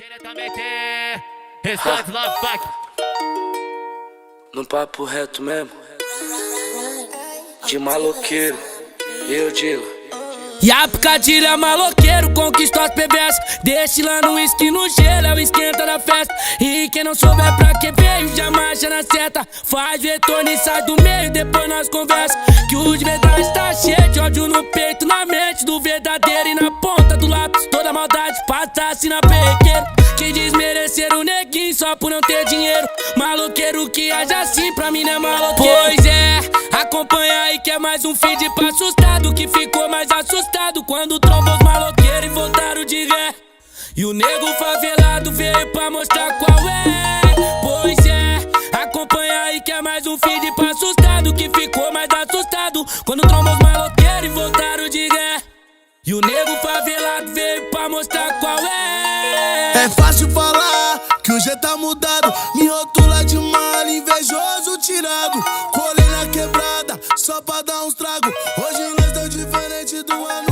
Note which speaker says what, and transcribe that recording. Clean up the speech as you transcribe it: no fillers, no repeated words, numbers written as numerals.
Speaker 1: Diretamente, restante Love Pack.
Speaker 2: No papo reto mesmo, de maloqueiro, eu digo.
Speaker 3: E a picadilha maloqueiro conquistou as PBS. Destilando uísque no gelo, é o esquenta da festa. E quem não souber pra que veio, já marcha na seta. Faz retorno e sai do meio, depois nós conversa. Que o de verdade tá cheio de ódio no peito, na mente do verdadeiro e na ponta do lápis. Toda maldade passa assim na perrequeira. Quem desmerecer o neguinho só por não ter dinheiro. Maloqueiro que age assim pra mim não é maloqueiro. Pois é, acompanha aí que é mais um feed pra assustado, que ficou mais assustado quando trombou os maloqueiros e voltaram de ré. E o nego favelado veio pra mostrar qual é. Pois é, acompanha aí que é mais um feed pra assustado, que ficou mais assustado quando trombou os maloqueiros e voltaram de ré. E o nego favelado veio pra mostrar qual é.
Speaker 4: É fácil falar que o jeito tá mudado. Me rotula de mal, invejoso tirado. Colei na quebrada só pra dar uns trago. Hoje nós tão diferente do ano